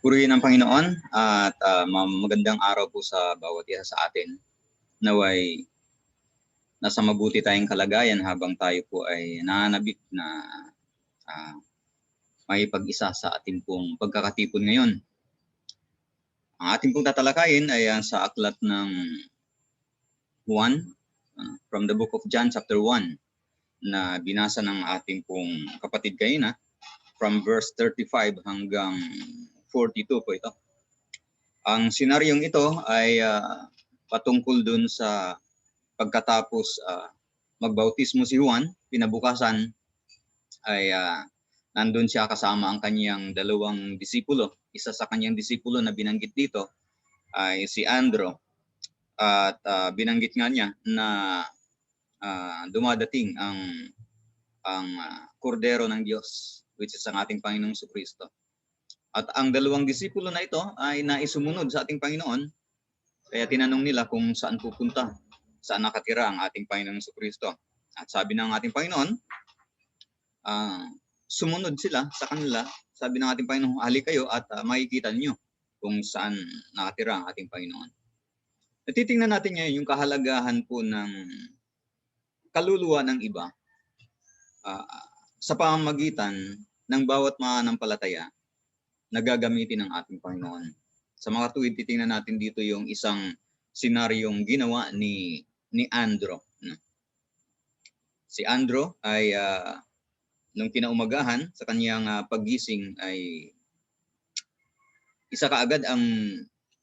Purihin ang Panginoon at magandang araw po sa bawat isa sa atin. Naway nasa mabuti tayong kalagayan habang tayo po ay nananabik na may pag-isa sa ating pong pagkakatipon ngayon. Ang ating pong tatalakayin ay sa aklat ng Juan, from the book of John chapter 1, na binasa ng ating pong kapatid Kaina, from verse 35 hanggang 42 po ito. Ang senaryong ito ay patungkol dun sa pagkatapos magbautismo si Juan, pinabukasan ay nandun siya kasama ang kanyang dalawang disipulo. Isa sa kanyang disipulo na binanggit dito ay si Andrew. At binanggit nga niya na dumadating ang kordero ng Diyos, which is ang ating Panginoong Jesucristo. At ang dalawang disipulo na ito ay naisumunod sa ating Panginoon, kaya tinanong nila kung saan pupunta, saan nakatira ang ating Panginoong Jesucristo. At sabi ng ating Panginoon, sumunod sila sa kanila. Sabi ng ating Panginoon, hali kayo at makikita niyo kung saan nakatira ang ating Panginoon. At titingnan natin ngayon yung kahalagahan po ng kaluluwa ng iba sa pamamagitan ng bawat mananampalataya na gagamitin ng ating Panginoon. Sa mga tuwid, titingnan natin dito yung isang senaryong ginawa ni Andrew. Si Andrew ay nung kinaumagahan sa kanyang paggising ay isa kaagad ang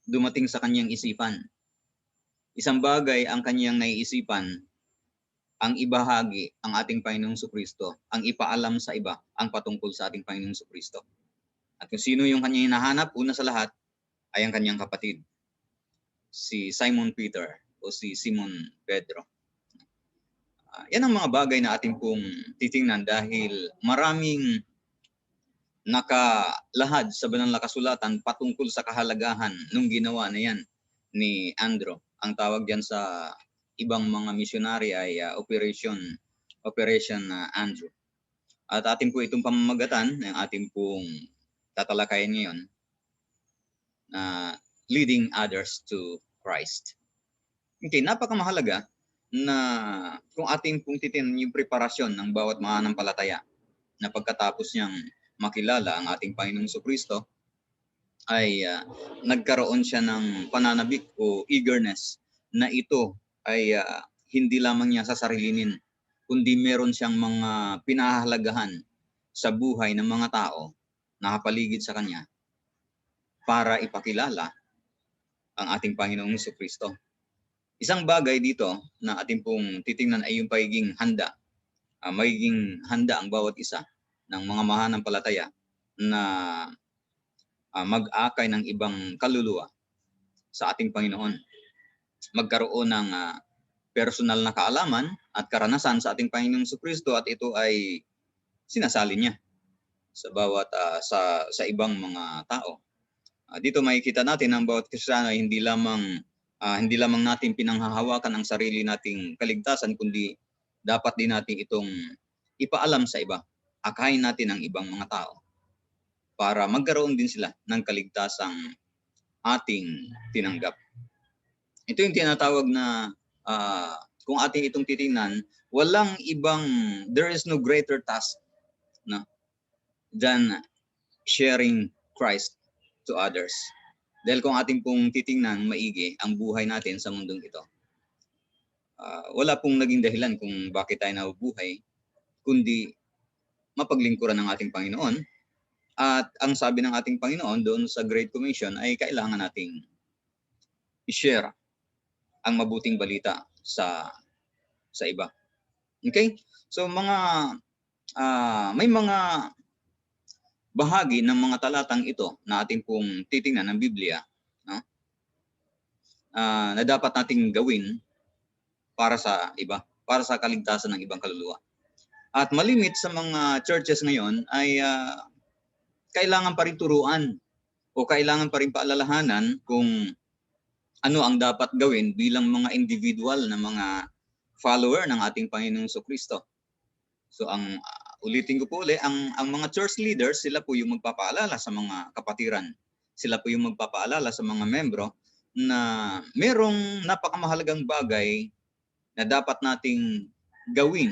dumating sa kanyang isipan. Isang bagay ang kanyang naiisipan, ang ibahagi ang ating Panginoong Jesucristo, ang ipaalam sa iba ang patungkol sa ating Panginoong Jesucristo. At kung sino yung kanyang hinahanap, una sa lahat ay ang kanyang kapatid, si Simon Peter o si Simon Pedro. Yan ang mga bagay na ating pong titingnan dahil maraming nakalahad sa banal na kasulatan patungkol sa kahalagahan nung ginawa na yan ni Andrew. Ang tawag diyan sa ibang mga misyonary ay Operation Andrew. At ating po itong pamamagatan ng ating pong tatalakayan ngayon na leading others to Christ. Okay, napakamahalaga na kung ating pong titingnan yung preparasyon ng bawat mananampalataya na pagkatapos niyang makilala ang ating Panginoong Jesucristo ay nagkaroon siya ng pananabik o eagerness na ito ay hindi lamang niya sasarilinin, kundi meron siyang mga pinahahalagahan sa buhay ng mga tao na kapaligid sa kanya para ipakilala ang ating Panginoong Jesucristo. Isang bagay dito na ating pong titingnan ay yung pagiging handa. Magiging handa ang bawat isa ng mga mananampalataya na mag-akay ng ibang kaluluwa sa ating Panginoon. Magkaroon ng personal na kaalaman at karanasan sa ating Panginoong Jesucristo at ito ay sinasali niya sa bawat sa ibang mga tao. Dito makikita natin ang bawat Kristiyano ay hindi lamang natin pinanghahawakan ang sarili nating kaligtasan, kundi dapat din natin itong ipaalam sa iba. Akayin natin ang ibang mga tao para magkaroon din sila ng kaligtasang ating tinanggap. Ito yung tinatawag na kung ating itong titingnan, there is no greater task than sharing Christ to others. Dahil kung ating pong titingnan maigi ang buhay natin sa mundong ito, wala pong naging dahilan kung bakit tayo nabubuhay, kundi mapaglingkuran ng ating Panginoon. At ang sabi ng ating Panginoon doon sa Great Commission ay kailangan nating i-share ang mabuting balita sa iba. Okay? So may mga bahagi ng mga talatang ito na ating pong titingnan ng Biblia na dapat nating gawin para sa iba, para sa kaligtasan ng ibang kaluluwa. At malimit sa mga churches ngayon ay kailangan pa rin turuan o kailangan pa rin paalalahanan kung ano ang dapat gawin bilang mga individual na mga follower ng ating Panginoong Jesucristo. So ulitin ko po ulit, ang mga church leaders, sila po yung magpapaalala sa mga kapatiran, sila po yung magpapaalala sa mga membro na merong napakamahalagang bagay na dapat nating gawin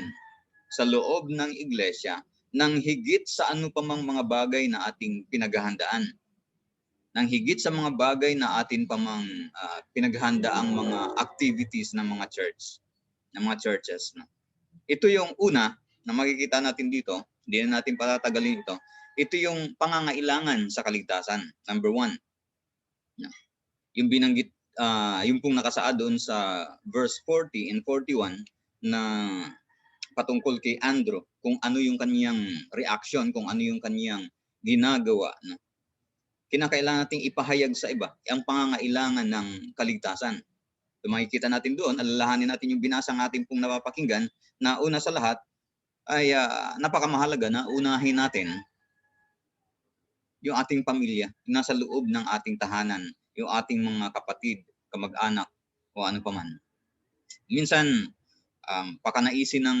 sa loob ng iglesia nang higit sa ano pa mang mga bagay na ating pinaghahandaan. Nang higit sa mga bagay na atin pa mang pinaghahandaang mga activities ng mga church, ng mga churches. No? Ito yung una na makikita natin dito, hindi na natin patatagalin ito. Ito yung pangangailangan sa kaligtasan. Number 1. No? Yung binanggit, yung pong nakasaad doon sa verse 40 and 41 na patungkol kay Andrew, kung ano yung kaniyang reaction, kung ano yung kaniyang ginagawa. No? Kinakailangan nating ipahayag sa iba ang pangangailangan ng kaligtasan. So makikita natin doon, alalahanin natin yung binasang ating pong napapakinggan na una sa lahat ay napakamahalaga na unahin natin yung ating pamilya, yung nasa loob ng ating tahanan, yung ating mga kapatid, kamag-anak o ano paman. Minsan, pakanaisin ng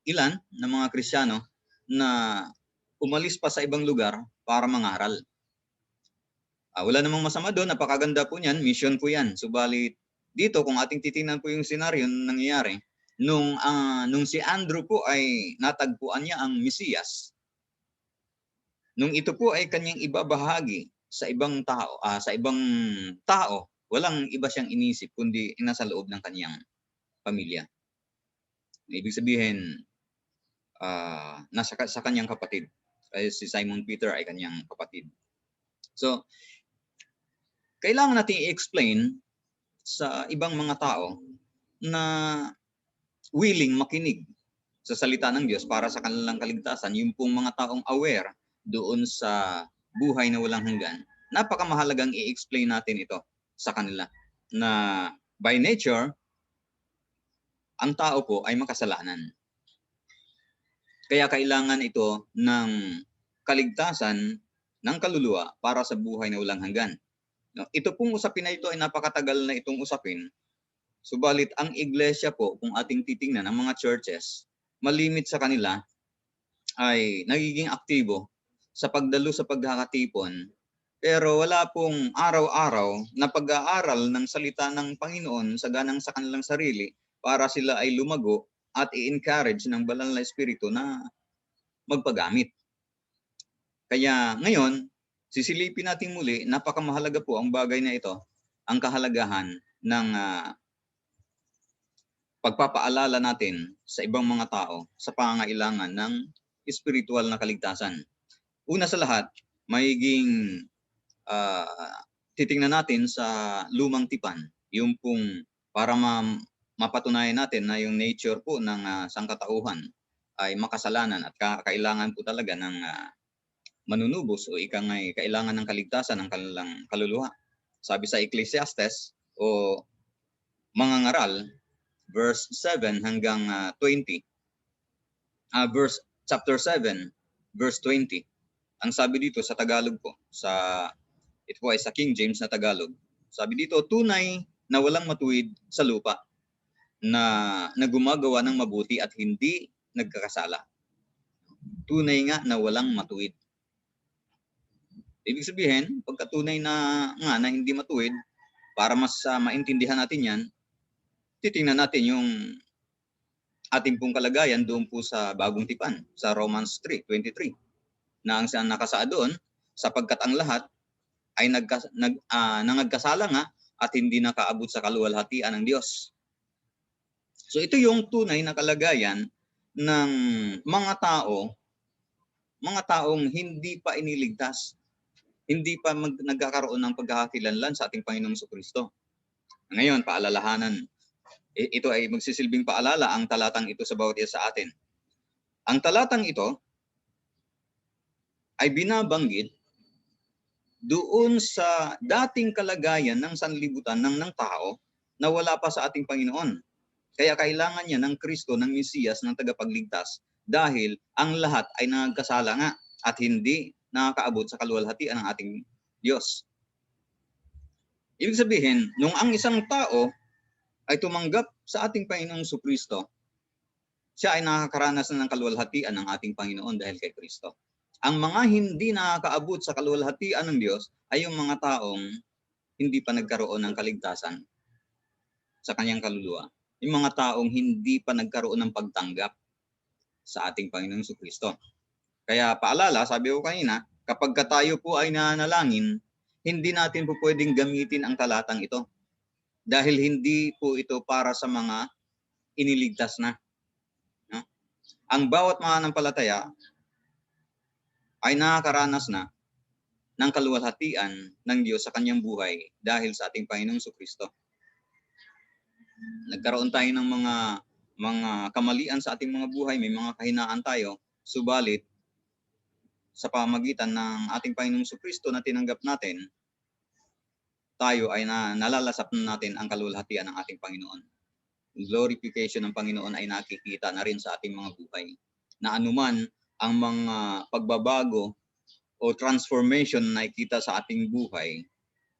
ilan ng mga Kristiyano na umalis pa sa ibang lugar para mangaral. Wala namang masama doon, napakaganda po niyan, mission po yan. Subalit dito, kung ating titingnan po yung senaryo na nangyayari, nung si Andrew po ay natagpuan niya ang Mesiyas, nung ito po ay kanyang ibabahagi sa ibang tao, walang iba siyang inisip kundi nasa loob ng kanyang pamilya. Ibig sabihin, sa kanyang kapatid. Si Simon Peter ay kanyang kapatid. So, kailangan natin i-explain sa ibang mga tao na willing makinig sa salita ng Diyos para sa kanilang kaligtasan, yung pong mga taong aware doon sa buhay na walang hanggan, napakamahalagang i-explain natin ito sa kanila na by nature, ang tao po ay makasalanan. Kaya kailangan ito ng kaligtasan ng kaluluwa para sa buhay na walang hanggan. Ito pong usapin na ito ay napakatagal na itong usapin. Subalit ang iglesia po, kung ating titingnan, ang mga churches, malimit sa kanila ay nagiging aktibo sa pagdalo sa pagkakatipon. Pero wala pong araw-araw na pag-aaral ng salita ng Panginoon sa ganang sa kanilang sarili para sila ay lumago at i-encourage ng banal na espiritu na magpagamit. Kaya ngayon, sisilipin natin muli, napakamahalaga po ang bagay na ito, ang kahalagahan ng pagpapaalala natin sa ibang mga tao sa pangangailangan ng espiritual na kaligtasan. Una sa lahat, magiging titingnan natin sa lumang tipan, yung pong para mapatunayan natin na yung nature po ng sangkatauhan ay makasalanan at kailangan po talaga ng manunubos o kailangan ng kaligtasan ng kanilang kaluluwa. Sabi sa Ecclesiastes o Mangangaral, verse 7 hanggang 20. Chapter 7, verse 20. Ang sabi dito sa Tagalog po, ito po ay sa King James na Tagalog. Sabi dito, tunay na walang matuwid sa lupa na gumagawa ng mabuti at hindi nagkakasala. Tunay nga na walang matuwid. Ibig sabihin, pagkatunay na hindi matuwid, para mas maintindihan natin yan, titingnan natin yung ating pong kalagayan doon po sa bagong tipan, sa Romans 3:23. Na ang nakasaad doon, sapagkat ang lahat ay nangagkasala nga at hindi nakaabot sa kaluwalhatian ng Diyos. So ito yung tunay na kalagayan ng mga taong hindi pa iniligtas, hindi pa nagkakaroon ng pagkakakilanlan sa ating Panginoong Jesucristo. Ngayon, paalalahanan. Ito ay magsisilbing paalala ang talatang ito sa bawat isa sa atin. Ang talatang ito ay binabanggit doon sa dating kalagayan ng sanlibutan ng tao na wala pa sa ating Panginoon. Kaya kailangan niya ng Kristo, ng Mesiyas, ng tagapagligtas dahil ang lahat ay nagkasala nga at hindi nakakaabot sa kaluwalhatian ng ating Diyos. Ibig sabihin, nung ang isang tao ay tumanggap sa ating Panginoong Jesucristo, siya ay nakakaranas na ng kaluwalhatian ng ating Panginoon dahil kay Kristo. Ang mga hindi nakakaabot sa kaluwalhatian ng Diyos ay yung mga taong hindi pa nagkaroon ng kaligtasan sa kanyang kaluluwa. Yung mga taong hindi pa nagkaroon ng pagtanggap sa ating Panginoong Jesucristo. Kaya paalala, sabi ko kanina, kapag tayo po ay nanalangin, hindi natin po pwedeng gamitin ang talatang ito. Dahil hindi po ito para sa mga iniligtas na. No? Ang bawat mananampalataya ay nakakaranas na ng kaluwalhatian ng Diyos sa kanyang buhay dahil sa ating Panginoong Jesucristo. Nagkaroon tayo ng mga kamalian sa ating mga buhay, may mga kahinaan tayo, subalit sa pamamagitan ng ating Panginoong Jesucristo na tinanggap natin, tayo ay nalalasap natin ang kaluwalhatian ng ating Panginoon. Glorification ng Panginoon ay nakikita na rin sa ating mga buhay. Na anuman ang mga pagbabago o transformation na nakikita sa ating buhay,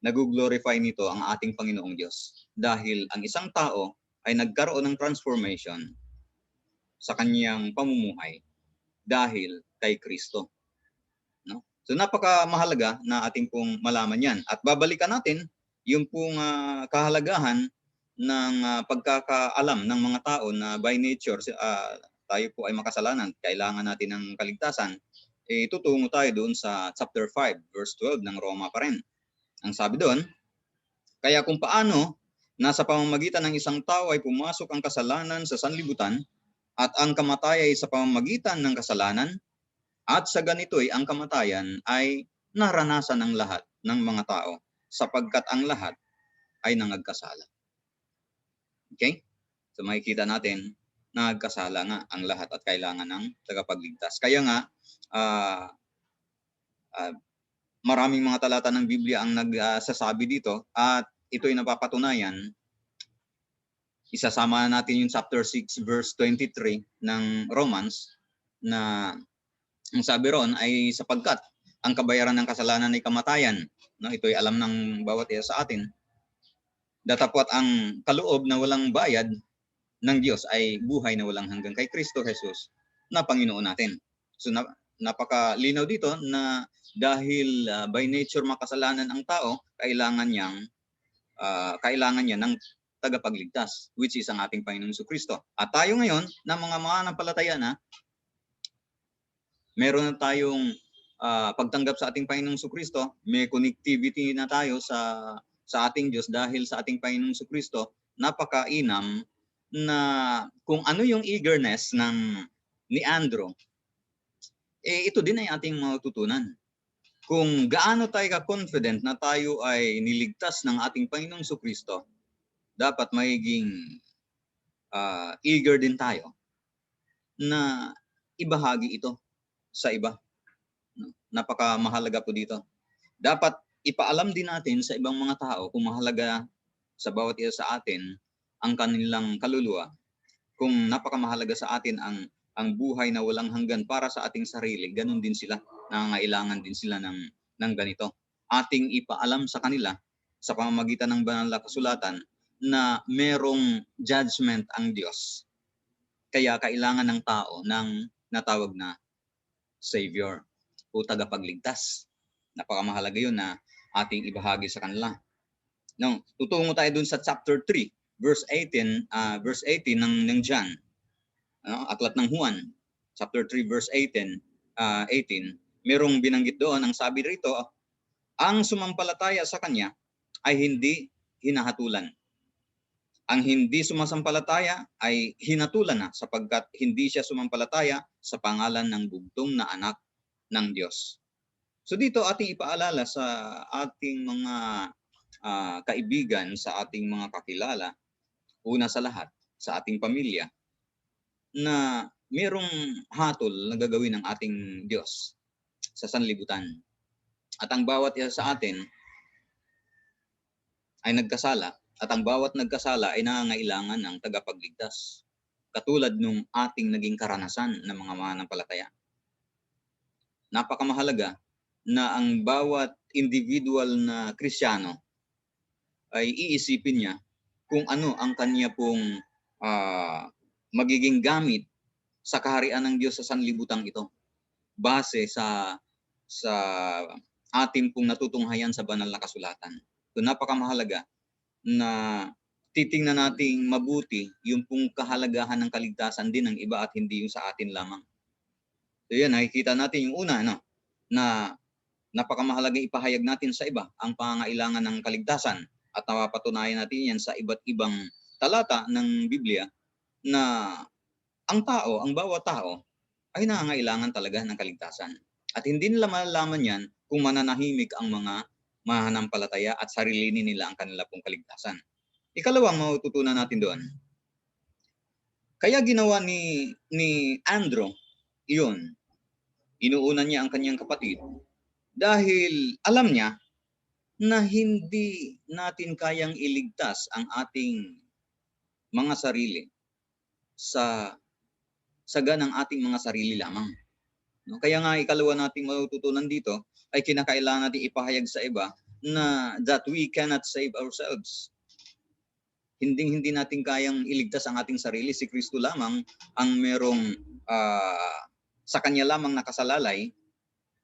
nag-glorify nito ang ating Panginoong Diyos. Dahil ang isang tao ay nagkaroon ng transformation sa kanyang pamumuhay dahil kay Kristo. No? So napakamahalaga na ating pong malaman yan. At babalikan natin yung pong kahalagahan ng pagkakaalam ng mga tao na by nature tayo po ay makasalanan, kailangan natin ng kaligtasan. Tutungo tayo doon sa chapter 5, verse 12 ng Roma pa rin. Ang sabi doon, kaya kung paano nasa pamamagitan ng isang tao ay pumasok ang kasalanan sa sanlibutan at ang kamatayan ay sa pamamagitan ng kasalanan, at sa ganito'y ang kamatayan ay naranasan ng lahat ng mga tao sapagkat ang lahat ay nangagkasala. Okay? So makikita natin, nagkasala nga ang lahat at kailangan ng tagapagligtas. Kaya nga, maraming mga talata ng Biblia ang nagsasabi dito at ito'y napapatunayan. Isasama natin yung chapter 6 verse 23 ng Romans na ang sabi ron ay sapagkat ang kabayaran ng kasalanan ay kamatayan. No, ito'y alam ng bawat isa sa atin. Datapwat ang kaloob na walang bayad ng Diyos ay buhay na walang hanggan kay Kristo Jesus na Panginoon natin. So napakalinaw dito na dahil by nature makasalanan ang tao, kailangan niya ng tagapagligtas, which is ang ating Panginoong Jesucristo. At tayo ngayon na mga mananampalataya na, meron na tayong pagtanggap sa ating Panginoong Jesucristo, may connectivity na tayo sa ating Diyos dahil sa ating Panginoong Jesucristo, napakainam na kung ano yung eagerness ni Andrew, ito din ay ating matutunan. Kung gaano tayo ka-confident na tayo ay niligtas ng ating Panginoong Jesucristo, dapat magiging eager din tayo na ibahagi ito sa iba. Napakamahalaga po dito. Dapat ipaalam din natin sa ibang mga tao kung mahalaga sa bawat isa sa atin ang kanilang kaluluwa. Kung napakamahalaga sa atin ang buhay na walang hanggan para sa ating sarili, ganun din sila. Nangangailangan din sila ng ganito. Ating ipaalam sa kanila sa pamamagitan ng banal na kasulatan na merong judgment ang Diyos. Kaya kailangan ng tao ng natawag na Savior o tagapagligtas. Napakamahalaga yun na ating ibahagi sa kanila. Now, tutungo tayo dun sa chapter 3, verse 18 ng John. Aklat ng Juan, chapter 3, verse 18, merong binanggit doon, ang sabi rito, ang sumampalataya sa kanya ay hindi hinahatulan. Ang hindi sumasampalataya ay hinatulan na sapagkat hindi siya sumampalataya sa pangalan ng bugtong na anak ng Diyos. So dito ating ipaalala sa ating mga kaibigan, sa ating mga kakilala, una sa lahat, sa ating pamilya, na mayroong hatol na gagawin ng ating Diyos sa sanlibutan. At ang bawat isa sa atin ay nagkasala, at ang bawat nagkasala ay nangangailangan ng tagapagligtas. Katulad nung ating naging karanasan ng mga mananampalataya. Napakamahalaga na ang bawat individual na Kristiyano ay iisipin niya kung ano ang kanya pong magiging gamit sa kaharian ng Diyos sa sanlibutan ito. base sa ating pong natutunghayan sa banal na kasulatan. So napakamahalaga na titingnan nating mabuti yung pong kahalagahan ng kaligtasan din ng iba at hindi yung sa atin lamang. So yan, nakikita natin yung una, na napakamahalaga ipahayag natin sa iba ang pangangailangan ng kaligtasan at napapatunayan natin yan sa iba't ibang talata ng Biblia na ang bawat tao ay nangangailangan talaga ng kaligtasan. At hindi nila malalaman yan kung mananahimik ang mga mananampalataya at sarilinin nila ang kanila pong kaligtasan. Ikalawang matututunan natin doon. Kaya ginawa ni Andrew iyon. Inuuna niya ang kanyang kapatid dahil alam niya na hindi natin kayang iligtas ang ating mga sarili sa saga ng ating mga sarili lamang. No? Kaya nga ikalawa nating matututunan dito ay kinakailangan natin ipahayag sa iba na that we cannot save ourselves. Hindi natin kayang iligtas ang ating sarili. Si Kristo lamang ang merong sa Kanya lamang nakasalalay,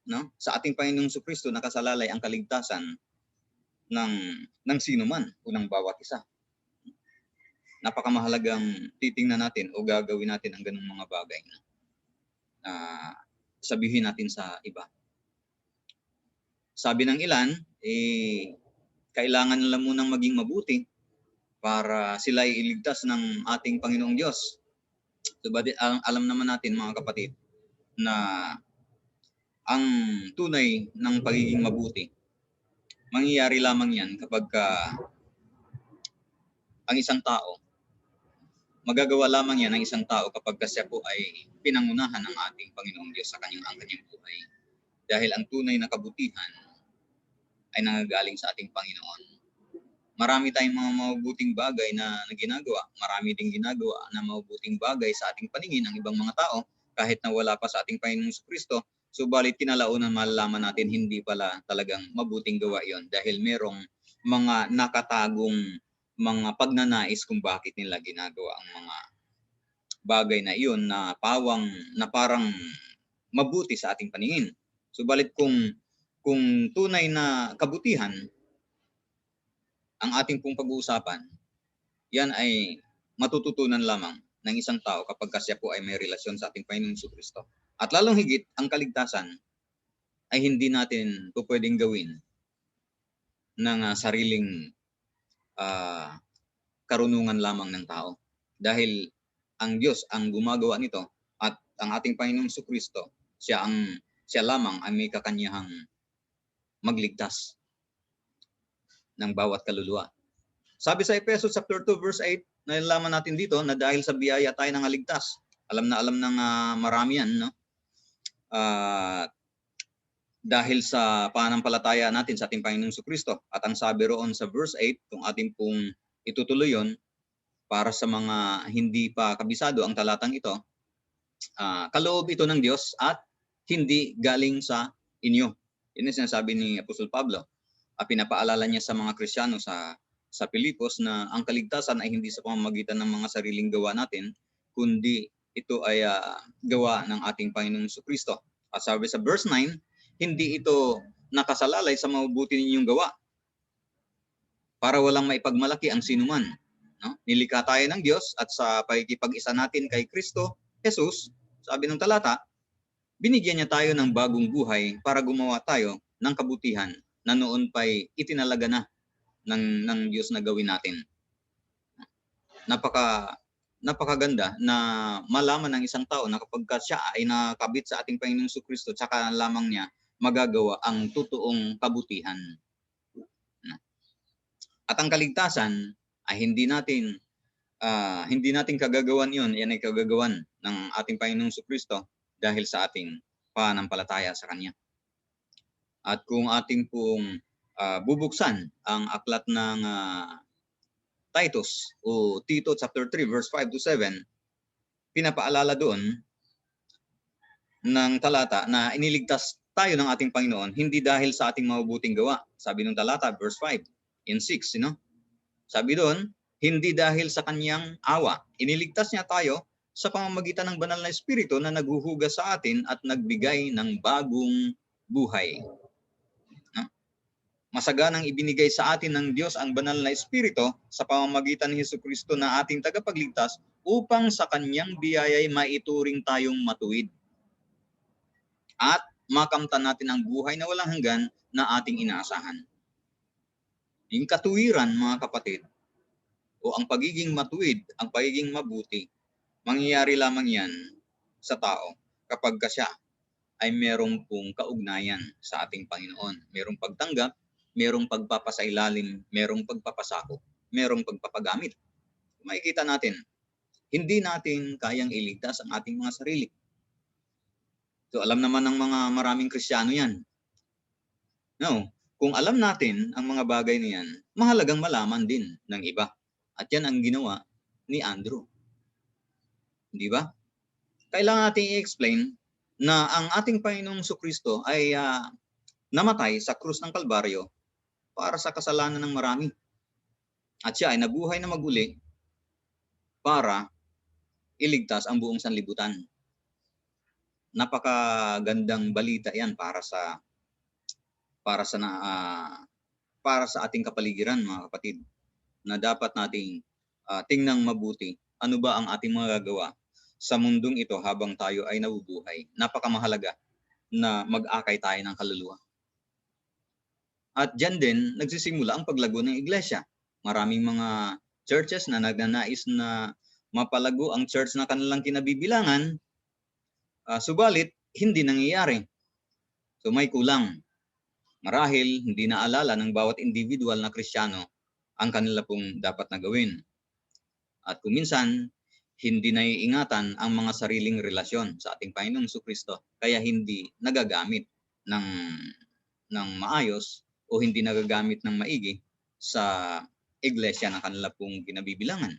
no? Sa ating Panginoong Kristo nakasalalay ang kaligtasan ng sino man o ng bawat isa. Napakamahalagang titingnan natin o gagawin natin ang ganung mga bagay na sabihin natin sa iba. Sabi ng ilan, kailangan nila munang maging mabuti para sila ay iligtas ng ating Panginoong Diyos. So, alam naman natin mga kapatid na ang tunay ng pagiging mabuti, mangyayari lamang yan kapag ang isang tao, magagawa lamang yan ng isang tao kapag siya po ay pinangunahan ng ating Panginoong Diyos sa kanyang buhay. Dahil ang tunay na kabutihan ay nanggagaling sa ating Panginoon. Marami tayong mga mabubuting bagay na ginagawa. Marami ding ginagawa na mabubuting bagay sa ating paningin ng ibang mga tao kahit na wala pa sa ating Panginoong Kristo. Subalit kinalaunan malalaman natin hindi pala talagang mabuting gawa yon dahil merong mga nakatagong mga pagnanais kung bakit nila ginagawa ang mga bagay na iyon na parang mabuti sa ating paningin. Subalit kung tunay na kabutihan ang ating pong pag-uusapan, yan ay matututunan lamang ng isang tao kapag siya po ay may relasyon sa ating Panginoong Kristo. At lalong higit, ang kaligtasan ay hindi natin po pwedeng gawin ng sariling karunungan lamang ng tao. Dahil ang Diyos ang gumagawa nito at ang ating Panginoong Kristo, siya lamang ay may kakanyahang magligtas ng bawat kaluluwa. Sabi sa Efesos chapter 2 verse 8, nalalaman natin dito na dahil sa biyaya tayo nangaligtas. Alam ng marami yan, no? Dahil sa pananampalataya natin sa ating Panginoong Kristo. At ang sabi roon sa verse 8, kung ating pong itutuloy yon, para sa mga hindi pa kabisado ang talatang ito, kaloob ito ng Diyos at hindi galing sa inyo. Yun ang sinasabi ni Apostol Pablo. Pinapaalala niya sa mga Kristiyano sa Pilipos na ang kaligtasan ay hindi sa pamamagitan ng mga sariling gawa natin, kundi ito ay gawa ng ating Panginoong Kristo. At sabi sa verse 9, hindi ito nakasalalay sa mabubuti ninyong gawa para walang maipagmalaki ang sinuman. No? Nilikha tayo ng Diyos at sa pagkikipag-isa natin kay Kristo, Jesus, sabi ng talata, binigyan niya tayo ng bagong buhay para gumawa tayo ng kabutihan na noon pa'y itinalaga na ng Diyos na gawin natin. Napakaganda na malaman ng isang tao na kapag siya ay nakabit sa ating Panginoong Kristo, tsaka lamang niya magagawa ang totoong kabutihan. At ang kaligtasan ay hindi natin kagagawan yon. Yan ay kagagawan ng ating Panginoong Kristo dahil sa ating pananampalataya sa Kanya. At kung ating pong bubuksan ang aklat ng Titus o Tito chapter 3 verse 5 to 7, pinapaalala doon ng talata na iniligtas tayo ng ating Panginoon hindi dahil sa ating mabubuting gawa. Sabi ng talata verse 5 in 6, Sabi doon, hindi dahil sa kanyang awa. Iniligtas niya tayo sa pamamagitan ng banal na Espiritu na naghuhugas sa atin at nagbigay ng bagong buhay. Masaganang ibinigay sa atin ng Diyos ang banal na Espiritu sa pamamagitan ni Jesucristo na ating tagapagligtas upang sa kanyang biyaya'y maituring tayong matuwid. At makamtan natin ang buhay na walang hanggan na ating inaasahan. Yung katuwiran, mga kapatid, o ang pagiging matuwid, ang pagiging mabuti, mangyayari lamang yan sa tao kapag siya ay merong pong kaugnayan sa ating Panginoon. Merong pagtanggap, merong pagpapasailalim, merong pagpapasakop, merong pagpapagamit. Makikita natin, hindi natin kayang iligtas ang ating mga sarili. So alam naman ng mga maraming Kristiyano yan. No, kung alam natin ang mga bagay na yan, mahalagang malaman din ng iba. At yan ang ginawa ni Andrew. Di ba? Kailangan natin i-explain na ang ating Panginoong Jesucristo ay namatay sa krus ng Kalbaryo para sa kasalanan ng marami. At siya ay nabuhay na maguli para iligtas ang buong sanlibutan. Napakagandang balita yan para sa ating kapaligiran, mga kapatid, na dapat nating tingnang mabuti ano ba ang ating mga gagawa sa mundong ito habang tayo ay nabubuhay. Napakamahalaga na mag-akay tayo ng kaluluwa. At diyan din nagsisimula ang paglago ng iglesia. Maraming mga churches na nagnanais na mapalago ang church na kanilang kinabibilangan, subalit hindi nangyayari. So may kulang. Marahil hindi naalala ng bawat individual na Kristiyano ang kanila pong dapat na gawin. At kuminsan, hindi naiingatan ang mga sariling relasyon sa ating Panginoong Jesucristo, kaya hindi nagagamit ng maayos o hindi nagagamit ng maigi sa iglesia na kanila pong kinabibilangan.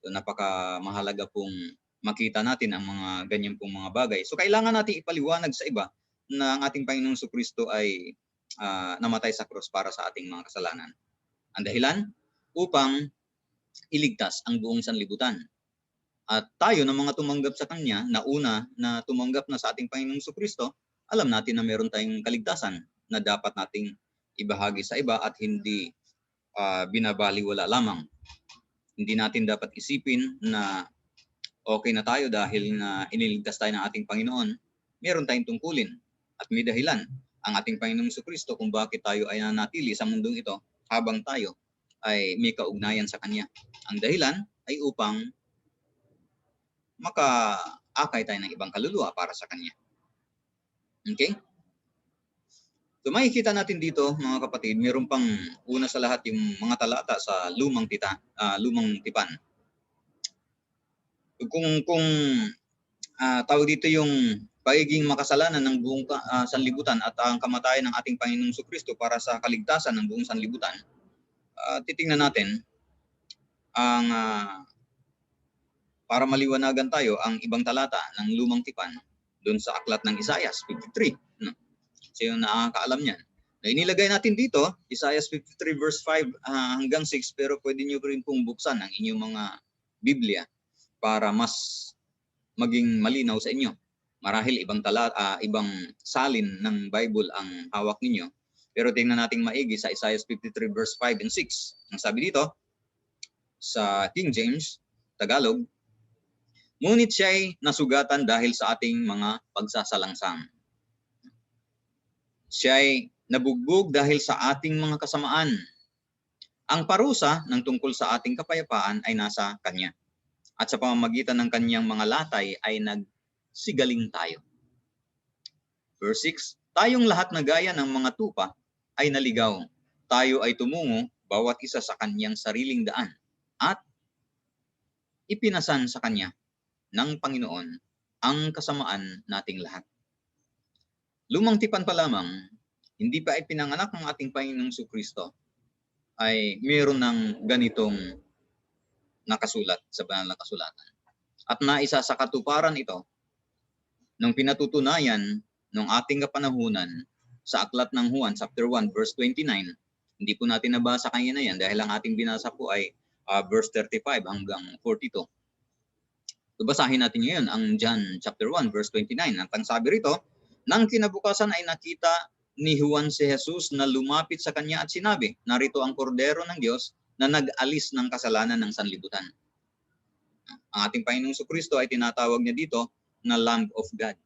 So napakamahalaga pong makita natin ang mga ganyan pong mga bagay. So kailangan natin ipaliwanag sa iba na ang ating Panginoong Jesucristo ay namatay sa krus para sa ating mga kasalanan. Ang dahilan upang iligtas ang buong sanlibutan. At tayo na mga tumanggap sa Kanya, na una na tumanggap na sa ating Panginoong Jesucristo, alam natin na meron tayong kaligtasan na dapat nating ibahagi sa iba at hindi binabaliwala lamang. Hindi natin dapat isipin na okay na tayo dahil na iniligtas tayo ng ating Panginoon. Meron tayong tungkulin at may dahilan ang ating Panginoong Jesucristo kung bakit tayo ay nanatili sa mundong ito habang tayo ay may kaugnayan sa Kanya. Ang dahilan ay upang maka-akay tayo ng ibang kaluluwa para sa Kanya. Okay? So makikita natin dito, mga kapatid, mayroon pang una sa lahat yung mga talata sa lumang tipan. Kung tawag dito yung pagiging makasalanan ng buong sanlibutan at ang kamatayan ng ating Panginoong Jesucristo para sa kaligtasan ng buong sanlibutan, titingnan natin ang para maliwanagan tayo ang ibang talata ng lumang tipan doon sa aklat ng Isaiah 53. No? So yung nakakaalam niyan. Na inilagay natin dito, Isaiah 53 verse 5 hanggang 6, pero pwede nyo rin pong buksan ang inyong mga Biblia para mas maging malinaw sa inyo. Marahil ibang salin ng Bible ang hawak ninyo. Pero tingnan natin maigi sa Isaiah 53 verse 5 and 6. Ang sabi dito, sa King James, Tagalog, ngunit siya'y nasugatan dahil sa ating mga pagsasalangsang. Siya'y nabugbog dahil sa ating mga kasamaan. Ang parusa ng tungkol sa ating kapayapaan ay nasa Kanya. At sa pamamagitan ng Kanyang mga latay ay nagsigaling tayo. Verse 6, tayong lahat na gaya ng mga tupa ay naligaw. Tayo ay tumungo bawat isa sa Kanyang sariling daan. At ipinasan sa Kanya ng Panginoon ang kasamaan nating lahat. Lumang tipan pa lamang, hindi pa ipinanganak ng ating Panginoong Jesucristo, ay mayroon ng ganitong nakasulat sa banal na kasulatan. At naisa sa katuparan ito, nung pinatutunayan ng ating kapanahunan sa aklat ng Juan, chapter 1, verse 29, hindi po natin nabasa kanina yan dahil ang ating binasa po ay verse 35 hanggang 42. So, basahin natin ngayon ang John chapter 1 verse 29. Ang sabi rito, nang kinabukasan ay nakita ni Juan si Jesus na lumapit sa kanya at sinabi, narito ang kordero ng Diyos na nag-alis ng kasalanan ng sanlibutan. Ang ating Panginoong Jesucristo ay tinatawag niya dito na Lamb of God,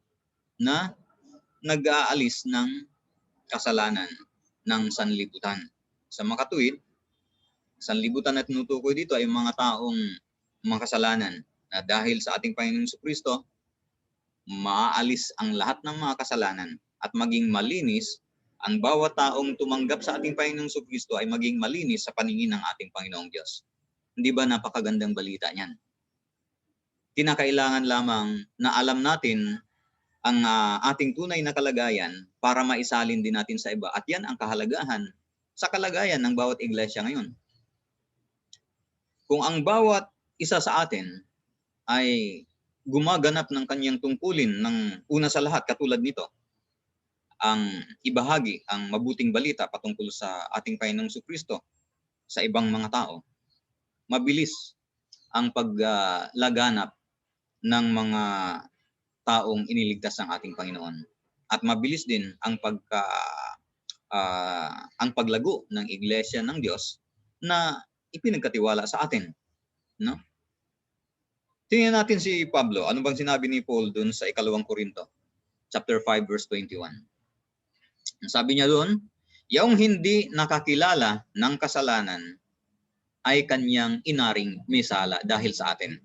na nag-aalis ng kasalanan ng sanlibutan. Sa makatuwid, sanlibutan na tinutukoy dito ay mga taong mga kasalanan na dahil sa ating Panginoong Jesucristo, maaalis ang lahat ng mga kasalanan at maging malinis ang bawat taong tumanggap sa ating Panginoong Jesucristo ay maging malinis sa paningin ng ating Panginoong Diyos. Hindi ba napakagandang balita niyan? Kinakailangan lamang na alam natin ang ating tunay na kalagayan para maisalin din natin sa iba. At yan ang kahalagahan sa kalagayan ng bawat iglesia ngayon. Kung ang bawat isa sa atin ay gumaganap ng kanyang tungkulin ng una sa lahat, katulad nito, ang ibahagi ang mabuting balita patungkol sa ating Panginoong Jesucristo sa ibang mga tao, mabilis ang paglaganap ng mga taong iniligtas ng ating Panginoon. At mabilis din ang ang paglago ng iglesia ng Diyos na ipinagkatiwala sa atin, no? Tingnan natin si Pablo. Ano bang sinabi ni Paul dun sa 2 Korinto, chapter 5 verse 21? Sabi niya doon, yung hindi nakakilala ng kasalanan ay kanyang inaring may sala dahil sa atin.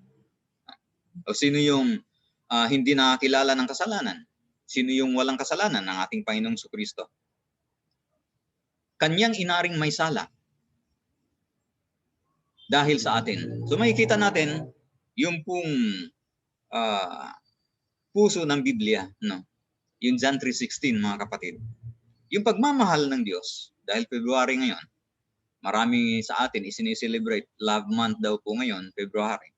O sino yung hindi nakakilala ng kasalanan? Sino yung walang kasalanan ng ating Panginoong Jesucristo? Kanyang inaring may sala dahil sa atin. So makikita natin yung pong puso ng Biblia, no? Yung John 3:16, mga kapatid. Yung pagmamahal ng Diyos, dahil February ngayon, marami sa atin isinicelebrate Love Month daw po ngayon, February.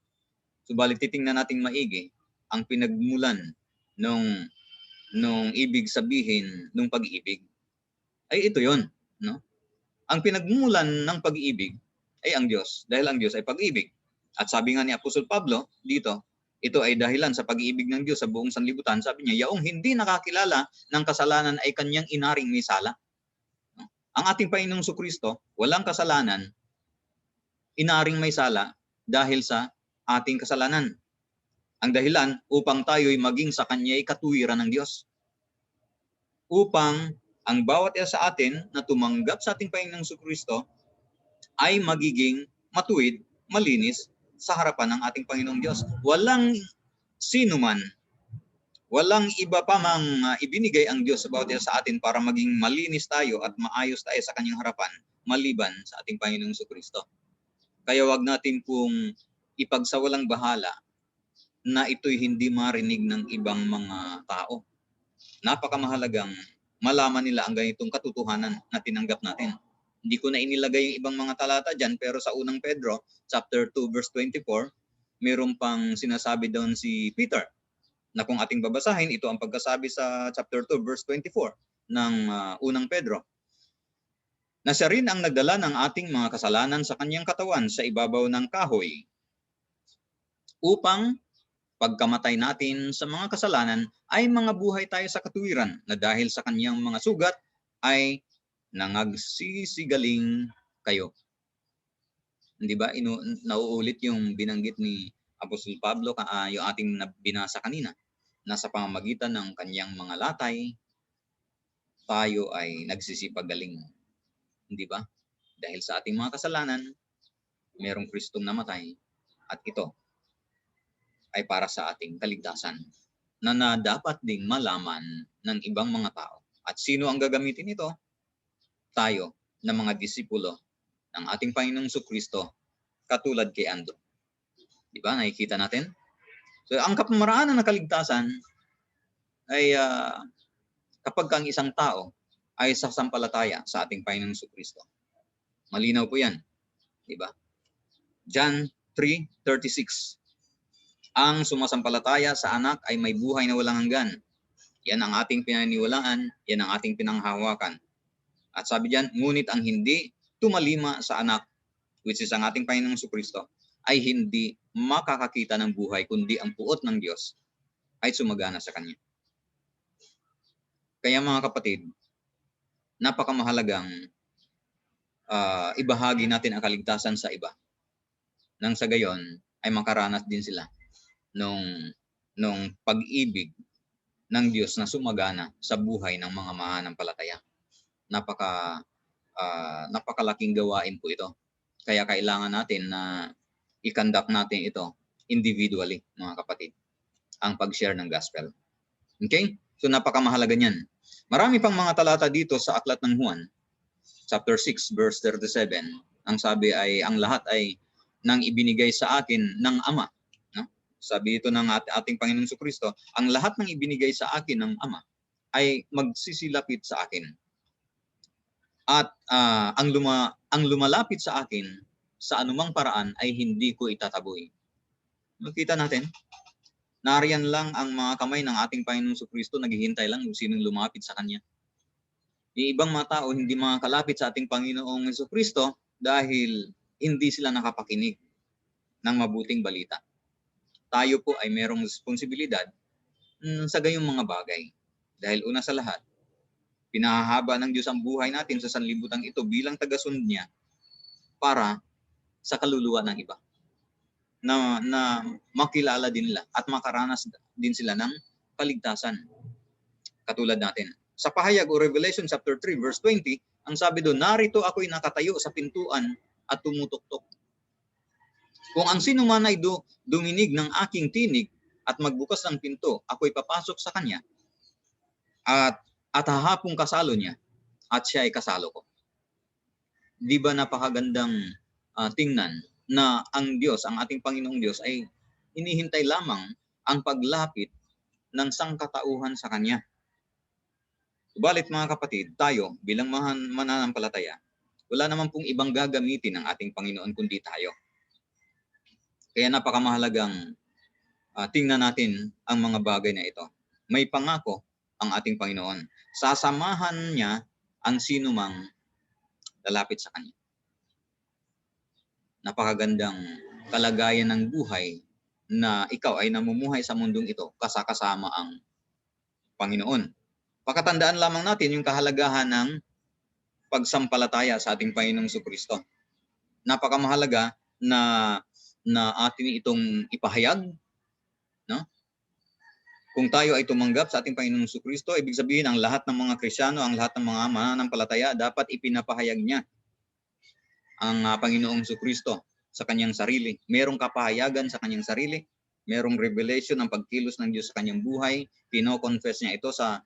Subalit titingnan natin maigi ang pinagmulan nung ibig sabihin nung pag-ibig. Ay ito 'yon, no? Ang pinagmulan ng pag-ibig ay ang Diyos, dahil ang Diyos ay pag-ibig. At sabi nga ni Apostol Pablo dito, ito ay dahilan sa pag-ibig ng Diyos sa buong sanlibutan. Sabi niya, yaong hindi nakakilala ng kasalanan ay kanyang inaring may sala. No? Ang ating Panginoong Jesucristo, walang kasalanan, inaring may sala dahil sa ating kasalanan. Ang dahilan upang tayo'y maging sa kanya'y katuwiran ng Diyos. Upang ang bawat isa sa atin na tumanggap sa ating Panginoong Jesucristo ay magiging matuwid, malinis sa harapan ng ating Panginoong Diyos. Walang sino man, walang iba pa mang ibinigay ang Diyos sa bawat isa sa atin para maging malinis tayo at maayos tayo sa kanyang harapan maliban sa ating Panginoong Jesucristo. Kaya wag natin pong ipagsawalang bahala na ito'y hindi marinig ng ibang mga tao. Napakamahalagang malaman nila ang ganitong katotohanan na tinanggap natin. Hindi ko na inilagay yung ibang mga talata dyan, pero sa unang Pedro, chapter 2, verse 24, mayroon pang sinasabi doon si Peter, na kung ating babasahin, ito ang pagkasabi sa chapter 2, verse 24 ng unang Pedro, na siya rin ang nagdala ng ating mga kasalanan sa kanyang katawan sa ibabaw ng kahoy, upang pagkamatay natin sa mga kasalanan ay mga buhay tayo sa katuwiran, na dahil sa kanyang mga sugat ay nangagsisigaling kayo. Hindi ba? Nauulit yung binanggit ni Apostol Pablo, yung ating binasa kanina, na sa pamamagitan ng kanyang mga latay, tayo ay nagsisipagaling. Hindi ba? Dahil sa ating mga kasalanan, mayroong Kristong namatay, at ito ay para sa ating kaligtasan na dapat ding malaman ng ibang mga tao. At sino ang gagamitin ito? Tayo na mga disipulo ng ating Panginoong Jesucristo, katulad kay Andrew. Di ba? Nakikita natin? So, ang kapamaraanan ng kaligtasan ay kapag ang isang tao ay sasampalataya sa ating Panginoong Jesucristo. Malinaw po yan. Di ba? John 3:36. Ang sumasampalataya sa anak ay may buhay na walang hanggan. Yan ang ating pinaniniwalaan, yan ang ating pinanghahawakan. At sabi diyan, ngunit ang hindi tumalima sa anak, which is ang ating Panginoong Jesucristo, ay hindi makakakita ng buhay, kundi ang puot ng Diyos ay sumagana sa kanya. Kaya mga kapatid, napakamahalagang ibahagi natin ang kaligtasan sa iba. Nang sa gayon ay makaranas din sila nung pag-ibig ng Diyos na sumagana sa buhay ng mga mananampalataya. Napakalaking gawain po ito. Kaya kailangan natin na i-conduct natin ito individually, mga kapatid, ang pag-share ng gospel. Okay? So napakamahalaga niyan. Marami pang mga talata dito sa Aklat ng Juan, chapter 6, verse 37. Ang sabi ay, ang lahat ay nang ibinigay sa akin ng Ama. No? Sabi ito ng ating Panginoong Jesucristo, ang lahat ng ibinigay sa akin ng Ama ay magsisilapit sa akin. At ang lumalapit sa akin sa anumang paraan ay hindi ko itataboy. Makita natin, nariyan lang ang mga kamay ng ating Panginoong Jesucristo, naghihintay lang kung sinong lumapit sa Kanya. Yung ibang mga tao hindi makakalapit sa ating Panginoong Jesucristo dahil hindi sila nakapakinig ng mabuting balita. Tayo po ay merong responsibilidad sa gayong mga bagay. Dahil una sa lahat, pinahahaba ng Diyos ang buhay natin sa sanlibutan ito bilang tagasunod niya para sa kaluluwa ng iba. Na makilala din nila at makaranas din sila ng kaligtasan. Katulad natin. Sa pahayag o Revelation chapter 3 verse 20, ang sabi doon, narito ako'y nakatayo sa pintuan at tumutuktok. Kung ang sino man ay duminig ng aking tinig at magbukas ng pinto, ako'y papasok sa kanya at hahapong kasalo niya at siya ay kasalo ko. Di ba napakagandang tingnan na ang Diyos, ang ating Panginoong Diyos ay hinihintay lamang ang paglapit ng sangkatauhan sa Kanya. Subalit mga kapatid, tayo bilang mananampalataya, wala naman pong ibang gagamitin ng ating Panginoon kundi tayo. Kaya napakamahalagang tingnan natin ang mga bagay na ito. May pangako ang ating Panginoon. Sasamahan niya ang sinumang lalapit sa Kanya. Napakagandang kalagayan ng buhay na ikaw ay namumuhay sa mundong ito kasama ang Panginoon. Pakatandaan lamang natin yung kahalagahan ng pagsampalataya sa ating Panginoong Jesucristo. Napakamahalaga na atin itong ipahayag, no? Kung tayo ay tumanggap sa ating Panginoong Jesucristo, ibig sabihin ang lahat ng mga Kristiyano, ang lahat ng mga mananampalataya dapat ipinapahayag niya ang Panginoong Jesucristo sa kanyang sarili. Merong kapahayagan sa kanyang sarili, merong revelation ng pagkilos ng Diyos sa kanyang buhay. Pino-confess niya ito sa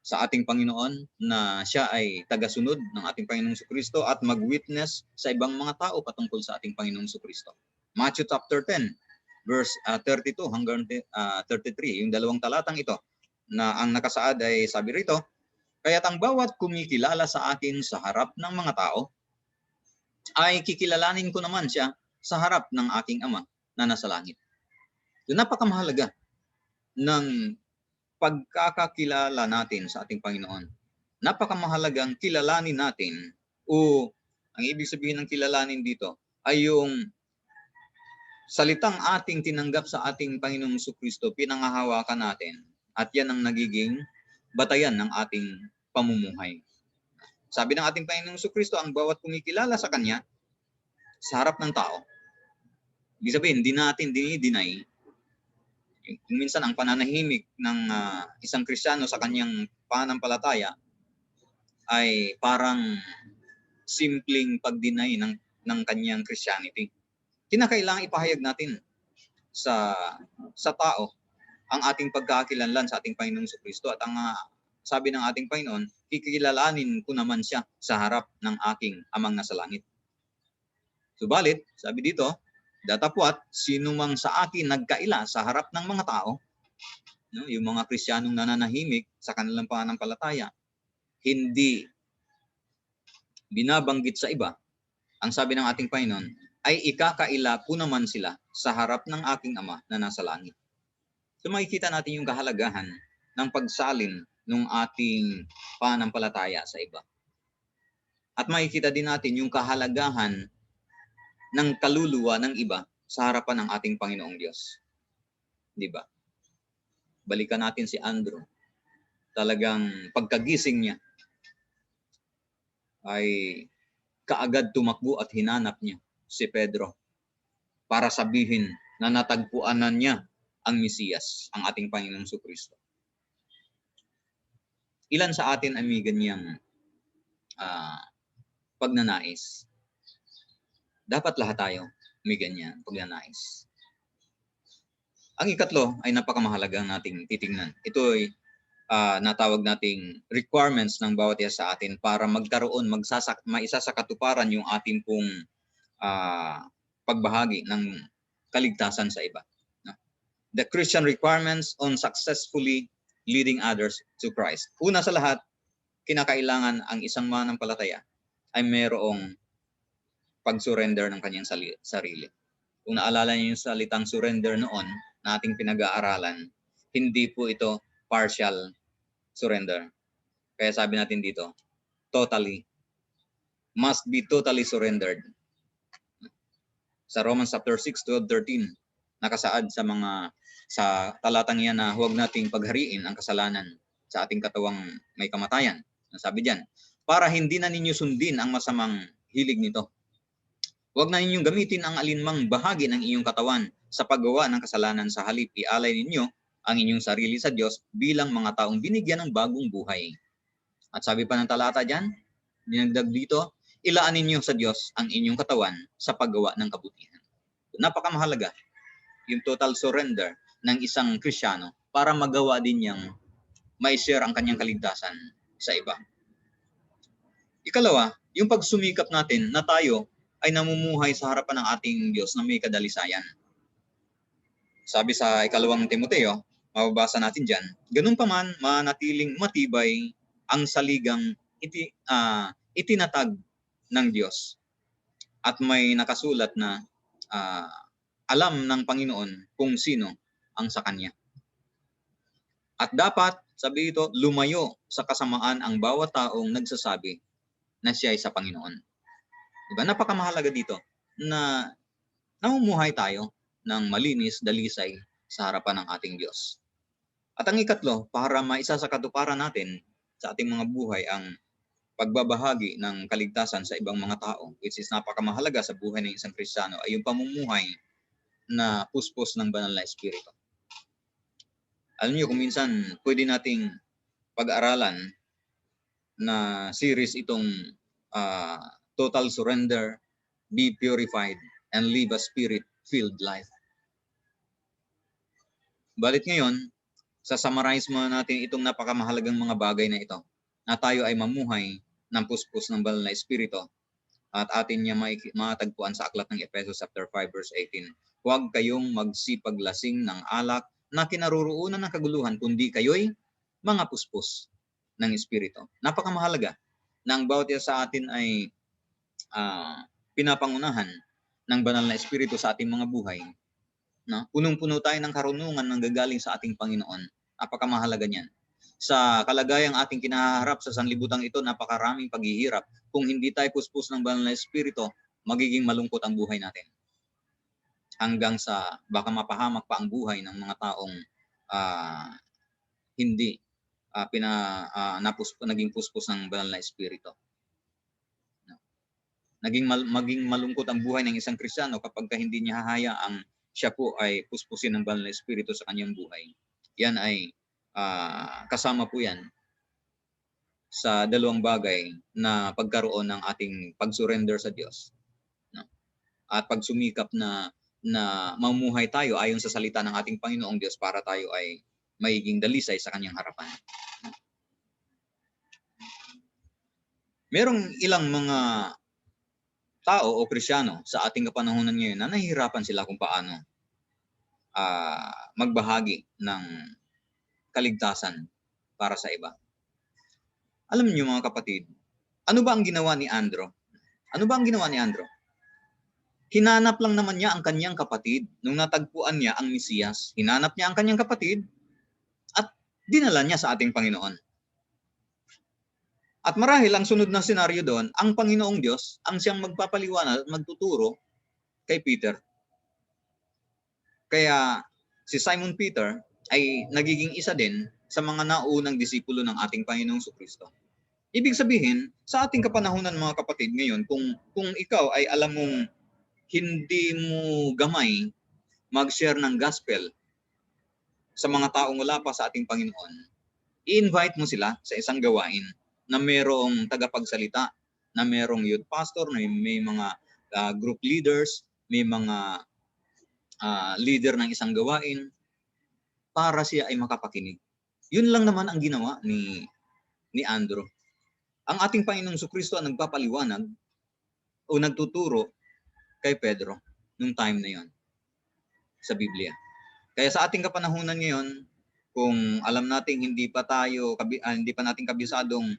ating Panginoon na siya ay tagasunod ng ating Panginoong Jesucristo at mag-witness sa ibang mga tao patungkol sa ating Panginoong Jesucristo. Matthew chapter 10 verse 32 hanggang 33, yung dalawang talatang ito na ang nakasaad ay sabi rito, kaya't ang bawat kumikilala sa akin sa harap ng mga tao ay kikilalanin ko naman siya sa harap ng aking Ama na nasa langit. So, napakamahalaga ng pagkakakilala natin sa ating Panginoon. Napakamahalagang kilalanin natin o ang ibig sabihin ng kilalanin dito ay yung salitang ating tinanggap sa ating Panginoong Jesucristo, pinangahawakan natin at yan ang nagiging batayan ng ating pamumuhay. Sabi ng ating Panginoong Jesucristo, ang bawat kumikilala sa Kanya sa harap ng tao, ibig sabihin, hindi natin dinideny. Minsan ang pananahimik ng isang Kristiyano sa kanyang pananampalataya ay parang simpleng pag-deny ng kanyang Christianity. Kinakailangan ipahayag natin sa tao ang ating pagkakakilanlan sa ating Panginoong Jesucristo at ang sabi ng ating Panginoon, kikilalanin ko naman siya sa harap ng aking Amang nasa langit. Subalit, sabi dito, datapwat, sino mang sa akin nagkaila sa harap ng mga tao, no, yung mga Kristiyanong nananahimik sa kanilang pananampalataya, hindi binabanggit sa iba, ang sabi ng ating Panginoon, ay ikakaila ko naman sila sa harap ng aking Ama na nasa langit. So makikita natin yung kahalagahan ng pagsalin ng ating pananampalataya sa iba. At makikita din natin yung kahalagahan ng kaluluwa ng iba sa harapan ng ating Panginoong Diyos. Di ba? Balikan natin si Andrew. Talagang pagkagising niya ay kaagad tumakbo at hinanap niya si Pedro para sabihin na natagpuan na niya ang Mesiyas, ang ating Panginoong Jesucristo. Ilan sa atin ay may ganyang pagnanais? Dapat lahat tayo may ganyan pagnanais. Ang ikatlo ay napakamahalagang nating titingnan. Ito ay natawag nating requirements ng bawat isa sa atin para magkaroon, maisa sa katuparan yung ating pong pagbahagi ng kaligtasan sa iba. No? The Christian requirements on successfully leading others to Christ. Una sa lahat, kinakailangan ang isang mananampalataya ay mayroong pag-surrender ng kanyang sarili. Kung naalala niyo yung salitang surrender noon na ating pinag-aaralan, hindi po ito partial surrender. Kaya sabi natin dito, totally. Must be totally surrendered. Sa Romans chapter 6, 12, 13, nakasaad sa talatang yan na huwag nating paghariin ang kasalanan sa ating katawang may kamatayan. Sabi diyan, para hindi na ninyo sundin ang masamang hilig nito. Huwag na ninyong gamitin ang alinmang bahagi ng inyong katawan sa paggawa ng kasalanan, sa halip ialay ninyo ang inyong sarili sa Diyos bilang mga taong binigyan ng bagong buhay. At sabi pa ng talata diyan, dinagdag dito, ilaan ninyo sa Diyos ang inyong katawan sa paggawa ng kabutihan. Napakamahalaga yung total surrender ng isang Kristiyano para magawa din niyang mai-share ang kanyang kaligtasan sa iba. Ikalawa, yung pagsumikap natin na tayo ay namumuhay sa harapan ng ating Diyos na may kadalisayan. Sabi sa ikalawang Timoteo, mababasa natin dyan, ganun pa man, manatiling matibay ang saligang itinatag ng Diyos. At may nakasulat na alam ng Panginoon kung sino ang sa Kanya. At dapat, sabi ito, lumayo sa kasamaan ang bawat taong nagsasabi na siya ay sa Panginoon. Diba? Napakamahalaga dito na namumuhay tayo ng malinis, dalisay sa harapan ng ating Diyos. At ang ikatlo, para maisa sa katuparan natin sa ating mga buhay ang pagbabahagi ng kaligtasan sa ibang mga tao, which is napakamahalaga sa buhay ng isang Kristiyano, ay yung pamumuhay na puspos ng banal na Espiritu. Alam niyo, kung minsan pwede nating pag-aralan na series itong Total Surrender, Be Purified, and Live a Spirit-Filled Life. Balit ngayon, sasummarize muna natin itong napakamahalagang mga bagay na ito, na tayo ay mamuhay ng puspos ng banal na Espiritu at atin niya matagpuan sa aklat ng Efesos chapter 5 verse 18. Huwag kayong magsipaglasing ng alak na kinaroroonan ng kaguluhan, kundi kayo'y mga puspos ng Espiritu. Napakamahalaga na ang bawat isa sa atin ay pinapangunahan ng banal na Espiritu sa ating mga buhay. No? Punong-puno tayo ng karunungan ng gagaling sa ating Panginoon. Napakamahalaga niyan. Sa kalagayang ating kinaharap sa sanlibutan ito, napakaraming paghihirap. Kung hindi tayo puspos ng banal na Espiritu, magiging malungkot ang buhay natin. Hanggang sa baka mapahamak pa ang buhay ng mga taong hindi naging puspos ng banal na Espiritu. Maging malungkot ang buhay ng isang Kristiyano kapag hindi niya hahayaang siya po ay puspusin ng banal na Espiritu sa kanyang buhay. Yan ay kasama po yan sa dalawang bagay na pagkaroon ng ating pag-surrender sa Diyos. No? At pagsumikap na mamuhay tayo ayon sa salita ng ating Panginoong Diyos para tayo ay magiging dalisay sa kanyang harapan. Merong ilang mga tao o Kristiyano sa ating kapanahunan ngayon na nahihirapan sila kung paano magbahagi ng kaligtasan para sa iba. Alam niyo mga kapatid, ano ba ang ginawa ni Andrew? Ano ba ang ginawa ni Andrew? Hinanap lang naman niya ang kanyang kapatid nung natagpuan niya ang Mesiyas. Hinanap niya ang kanyang kapatid at dinala niya sa ating Panginoon. At marahil ang sunod na senaryo doon, ang Panginoong Diyos ang siyang magpapaliwanag at magtuturo kay Peter. Kaya si Simon Peter ay nagiging isa din sa mga naunang disipulo ng ating Panginoong Jesucristo. Ibig sabihin, sa ating kapanahunan mga kapatid ngayon, kung ikaw ay alam mong hindi mo gamay mag-share ng gospel sa mga taong wala pa sa ating Panginoon, i-invite mo sila sa isang gawain na merong tagapagsalita, na merong youth pastor, na may mga group leaders, may mga leader ng isang gawain para siya ay makapakinig. Yun lang naman ang ginawa ni Andrew. Ang ating Panginoong Jesucristo ang nagpapaliwanag o nagtuturo kay Pedro nung time na yon sa Biblia. Kaya sa ating kapanahunan ngayon, kung alam nating hindi pa natin kabisadong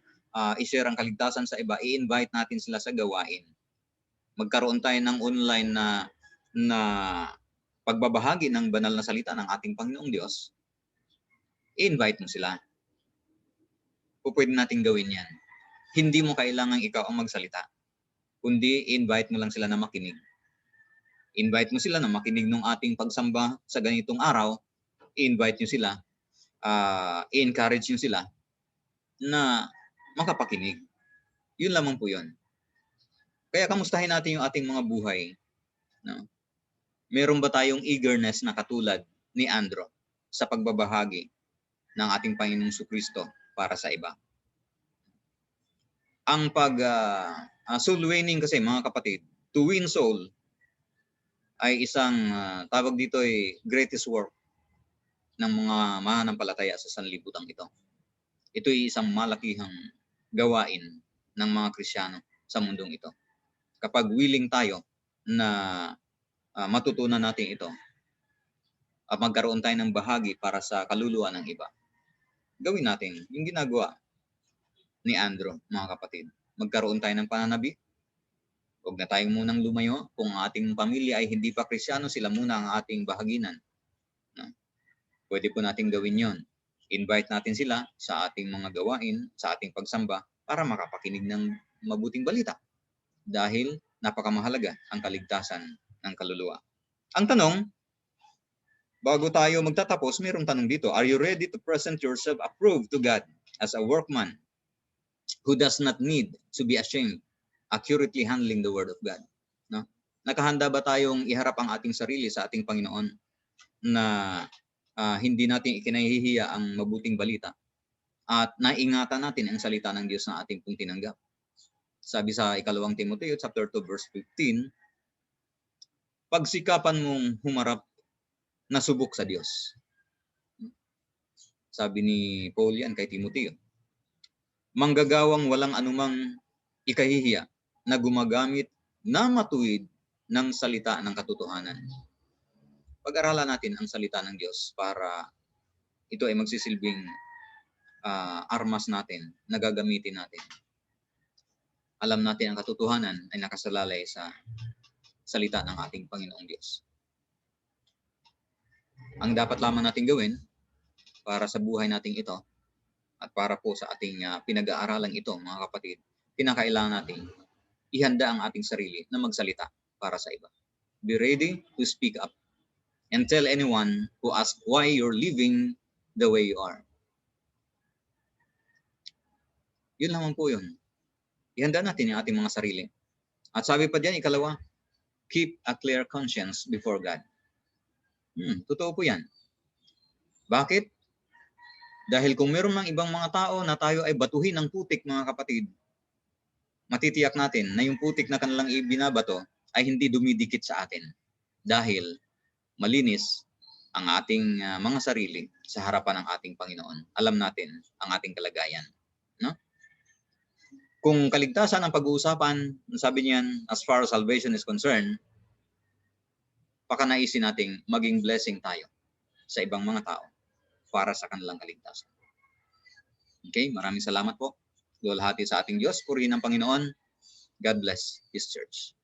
i-share ang kaligtasan sa iba, i-invite natin sila sa gawain. Magkaroon tayo ng online na pagbabahagi ng banal na salita ng ating Panginoong Diyos. I-invite mo sila. Pwede nating gawin yan. Hindi mo kailangang ikaw ang magsalita, kundi i-invite mo lang sila na makinig. Invite mo sila na makinig ng ating pagsamba sa ganitong araw. I-invite nyo sila, i-encourage nyo sila na makapakinig. Yun lamang po yun. Kaya kamustahin natin yung ating mga buhay. No? Meron ba tayong eagerness na katulad ni Andrew sa pagbabahagi ng ating Panginoong Jesucristo para sa iba? Ang soul winning kasi mga kapatid, to win soul ay isang tawag dito ay greatest work ng mga mananampalataya sa sanlibutan ito. Ito ay isang malakihang gawain ng mga Kristiyano sa mundong ito. Kapag willing tayo na matutunan natin ito at magkaroon tayo ng bahagi para sa kaluluwa ng iba, gawin natin yung ginagawa ni Andrew, mga kapatid. Magkaroon tayo ng pananabi. Huwag na tayong munang lumayo. Kung ang ating pamilya ay hindi pa Kristiyano, sila muna ang ating bahaginan. No? Pwede po natin gawin yon. Invite natin sila sa ating mga gawain, sa ating pagsamba, para makapakinig ng mabuting balita. Dahil napakamahalaga ang kaligtasan ng kaluluwa. Ang tanong, bago tayo magtatapos, mayroong tanong dito. Are you ready to present yourself approved to God as a workman who does not need to be ashamed, accurately handling the Word of God? No? Nakahanda ba tayong iharap ang ating sarili sa ating Panginoon na hindi natin ikinahihiya ang mabuting balita at naingatan natin ang salita ng Diyos na ating pong tinanggap? Sabi sa 2 Timoteo chapter 2 verse 15, pagsikapan mong humarap na subok sa Diyos. Sabi ni Paul yan kay Timoteo. Manggagawang walang anumang ikahihiya na gumagamit na matuwid ng salita ng katotohanan. Pag-aralan natin ang salita ng Diyos para ito ay magsisilbing armas natin na gagamitin natin. Alam natin ang katotohanan ay nakasalalay sa salita ng ating Panginoong Diyos. Ang dapat lamang natin gawin para sa buhay nating ito at para po sa ating pinag-aaralan ito, mga kapatid, pinakailangan natin ihanda ang ating sarili na magsalita para sa iba. Be ready to speak up and tell anyone who asks why you're living the way you are. Yun lamang po yun. Ihanda natin yung ating mga sarili. At sabi pa diyan, ikalawa, keep a clear conscience before God. Totoo po yan. Bakit? Dahil kung meron mang ibang mga tao na tayo ay batuhin ng putik, mga kapatid, matitiyak natin na yung putik na kanilang ibinabato ay hindi dumidikit sa atin. Dahil malinis ang ating mga sarili sa harapan ng ating Panginoon. Alam natin ang ating kalagayan. No? Kung kaligtasan ang pag-uusapan, sabi niyan, as far as salvation is concerned, pakanaisin nating maging blessing tayo sa ibang mga tao para sa kanilang kaligtasan. Okay, maraming salamat po. Luwalhati sa ating Diyos, purihin ang Panginoon. God bless His church.